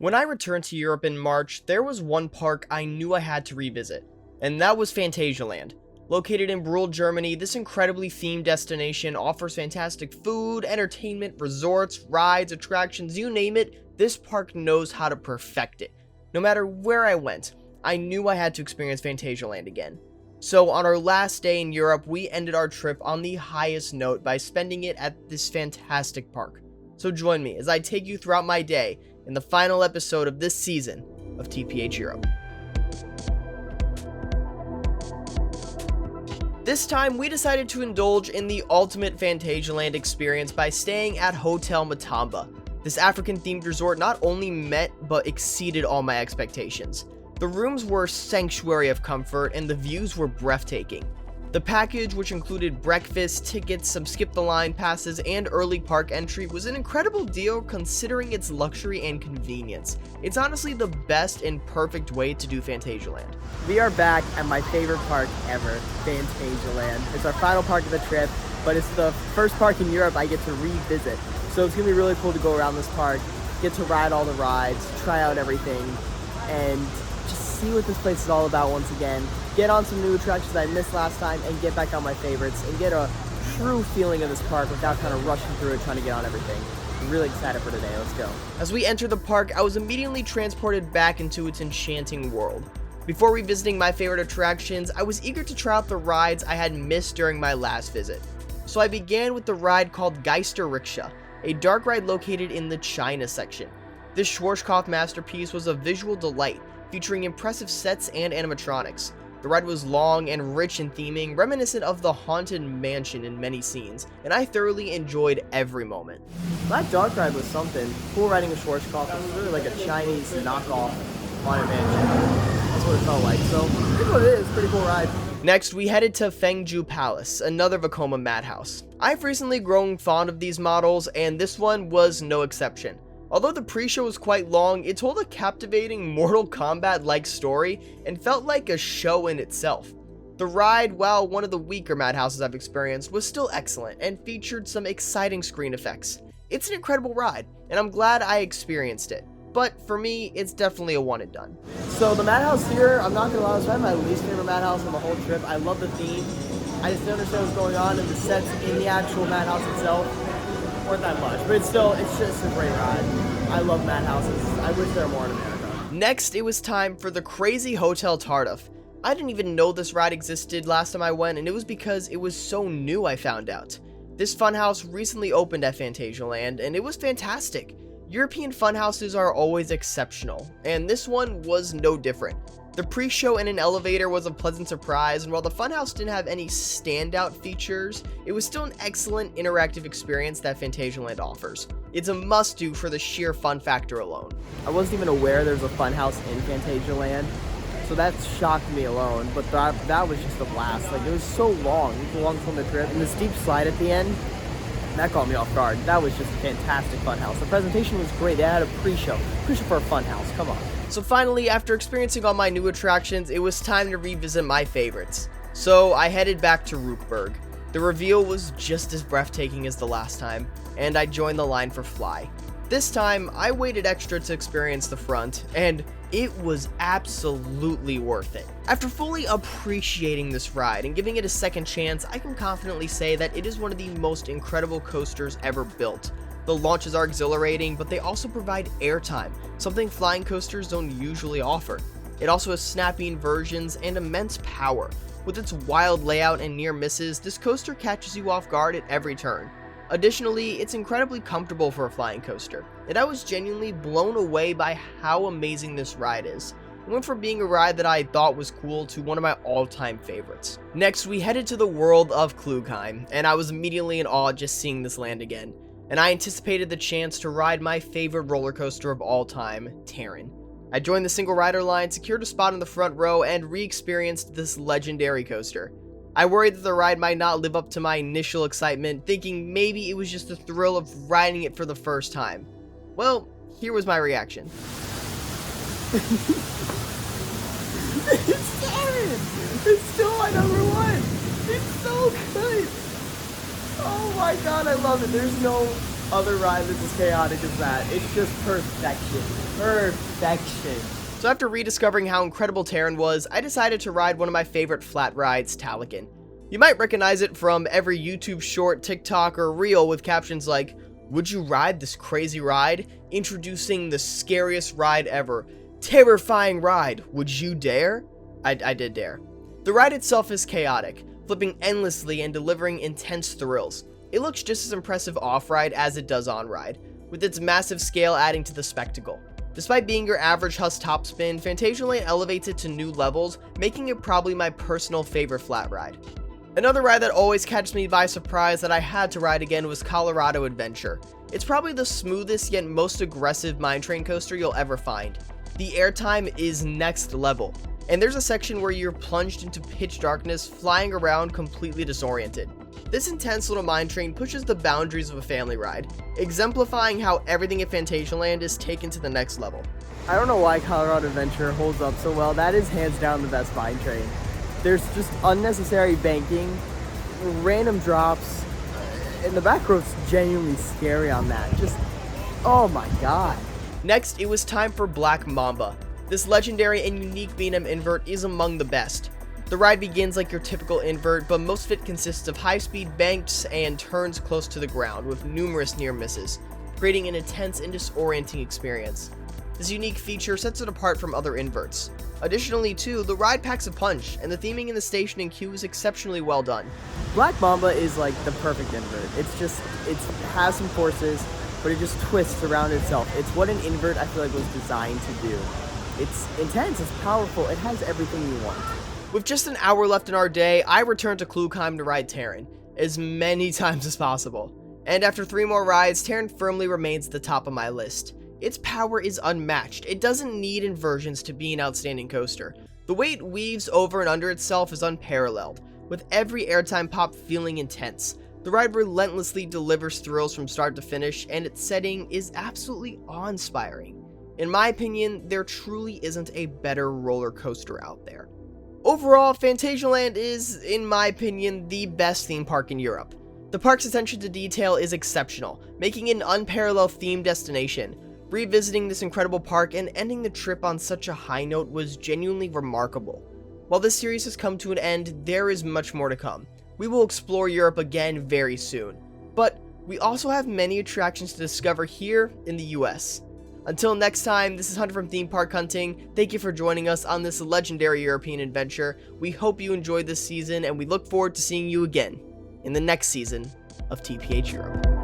When I returned to Europe in March, there was one park I knew I had to revisit, and that was Phantasialand. Located in rural Germany, this incredibly themed destination offers fantastic food, entertainment, resorts, rides, attractions, you name it, this park knows how to perfect it. No matter where I went, I knew I had to experience Phantasialand again. So on our last day in Europe, we ended our trip on the highest note by spending it at this fantastic park. So join me as I take you throughout my day in the final episode of this season of TPH Europe. This time, we decided to indulge in the ultimate Phantasialand experience by staying at Hotel Matamba. This African-themed resort not only met but exceeded all my expectations. The rooms were a sanctuary of comfort and the views were breathtaking. The package, which included breakfast, tickets, some skip-the-line passes, and early park entry, was an incredible deal considering its luxury and convenience. It's honestly the best and perfect way to do Phantasialand. We are back at my favorite park ever, Phantasialand. It's our final park of the trip, but it's the first park in Europe I get to revisit. So it's gonna be really cool to go around this park, get to ride all the rides, try out everything, and just see what this place is all about once again. Get on some new attractions I missed last time and get back on my favorites and get a true feeling of this park without kind of rushing through it trying to get on everything. I'm really excited for today. Let's go. As we entered the park, I was immediately transported back into its enchanting world. Before revisiting my favorite attractions, I was eager to try out the rides I had missed during my last visit. So I began with the ride called Geister Rickshaw, a dark ride located in the China section. This Schwarzkopf masterpiece was a visual delight, featuring impressive sets and animatronics. The ride was long and rich in theming, reminiscent of the Haunted Mansion in many scenes, and I thoroughly enjoyed every moment. That dark ride was something. Cool riding a Schwarzkopf. It was really like a Chinese knockoff Haunted Mansion. That's what it felt like. So, here's what it is. Pretty cool ride. Next, we headed to Fengju Palace, another Vekoma madhouse. I've recently grown fond of these models, and this one was no exception. Although the pre-show was quite long, it told a captivating Mortal Kombat-like story and felt like a show in itself. The ride, while one of the weaker madhouses I've experienced, was still excellent and featured some exciting screen effects. It's an incredible ride, and I'm glad I experienced it. But for me, it's definitely a one and done. So the madhouse here, I'm not gonna lie, it's probably my least favorite madhouse on the whole trip. I love the theme. I just didn't understand what's going on, and the sets in the actual madhouse itself weren't that much, but it's just a great ride. I love madhouses. I wish there were more in America. Next, it was time for the crazy Hotel Tardif. I didn't even know this ride existed last time I went, and it was because it was so new I found out. This funhouse recently opened at Phantasialand, and it was fantastic. European funhouses are always exceptional, and this one was no different. The pre-show in an elevator was a pleasant surprise, and while the funhouse didn't have any standout features, it was still an excellent interactive experience that Phantasialand offers. It's a must-do for the sheer fun factor alone. I wasn't even aware there was a funhouse in Phantasialand, so that shocked me alone, but that was just a blast. Like, it was so long. It was the longest on the trip, and the steep slide at the end, that caught me off guard. That was just a fantastic funhouse. The presentation was great. They had a pre-show for a funhouse. Come on. So finally, after experiencing all my new attractions, it was time to revisit my favorites. So I headed back to Rookburg. The reveal was just as breathtaking as the last time, and I joined the line for Fly. This time, I waited extra to experience the front, and it was absolutely worth it. After fully appreciating this ride and giving it a second chance, I can confidently say that it is one of the most incredible coasters ever built. The launches are exhilarating, but they also provide airtime, something flying coasters don't usually offer. It also has snappy inversions and immense power. With its wild layout and near misses, this coaster catches you off guard at every turn. Additionally, it's incredibly comfortable for a flying coaster, and I was genuinely blown away by how amazing this ride is. It went from being a ride that I thought was cool to one of my all-time favorites. Next, we headed to the world of Klugheim, and I was immediately in awe just seeing this land again. And I anticipated the chance to ride my favorite roller coaster of all time, Taran. I joined the single rider line, secured a spot in the front row, and re-experienced this legendary coaster. I worried that the ride might not live up to my initial excitement, thinking maybe it was just the thrill of riding it for the first time. Well, here was my reaction. It's Taran! It's still my number one! It's so good! Oh my god, I love it. There's no other ride that's as chaotic as that. It's just perfection. Perfection. So after rediscovering how incredible Taron was, I decided to ride one of my favorite flat rides, Talican. You might recognize it from every YouTube short, TikTok, or reel with captions like, "Would you ride this crazy ride? Introducing the scariest ride ever. Terrifying ride. Would you dare?" I did dare. The ride itself is chaotic, flipping endlessly and delivering intense thrills. It looks just as impressive off-ride as it does on-ride, with its massive scale adding to the spectacle. Despite being your average Huss topspin, Phantasialand elevates it to new levels, making it probably my personal favorite flat ride. Another ride that always catches me by surprise that I had to ride again was Colorado Adventure. It's probably the smoothest yet most aggressive mine train coaster you'll ever find. The airtime is next level, and there's a section where you're plunged into pitch darkness, flying around completely disoriented. This intense little mine train pushes the boundaries of a family ride, exemplifying how everything at Phantasialand is taken to the next level. I don't know why Colorado Adventure holds up so well. That is hands down the best mine train. There's just unnecessary banking, random drops, and the back road's genuinely scary on that. Just, oh my god. Next, it was time for Black Mamba. This legendary and unique B&M invert is among the best. The ride begins like your typical invert, but most of it consists of high-speed banks and turns close to the ground with numerous near misses, creating an intense and disorienting experience. This unique feature sets it apart from other inverts. Additionally, too, the ride packs a punch, and the theming in the station and queue is exceptionally well done. Black Mamba is like the perfect invert. It has some forces, but it just twists around itself. It's what an invert I feel like was designed to do. It's intense, it's powerful, it has everything you want. With just an hour left in our day, I returned to Klugheim to ride Taran, as many times as possible. And after 3 more rides, Taran firmly remains at the top of my list. Its power is unmatched. It doesn't need inversions to be an outstanding coaster. The way it weaves over and under itself is unparalleled, with every airtime pop feeling intense. The ride relentlessly delivers thrills from start to finish, and its setting is absolutely awe-inspiring. In my opinion, there truly isn't a better roller coaster out there. Overall, Phantasialand is, in my opinion, the best theme park in Europe. The park's attention to detail is exceptional, making it an unparalleled theme destination. Revisiting this incredible park and ending the trip on such a high note was genuinely remarkable. While this series has come to an end, there is much more to come. We will explore Europe again very soon, but we also have many attractions to discover here in the US. Until next time, this is Hunter from Theme Park Hunting. Thank you for joining us on this legendary European adventure. We hope you enjoyed this season, and we look forward to seeing you again in the next season of TPH Europe.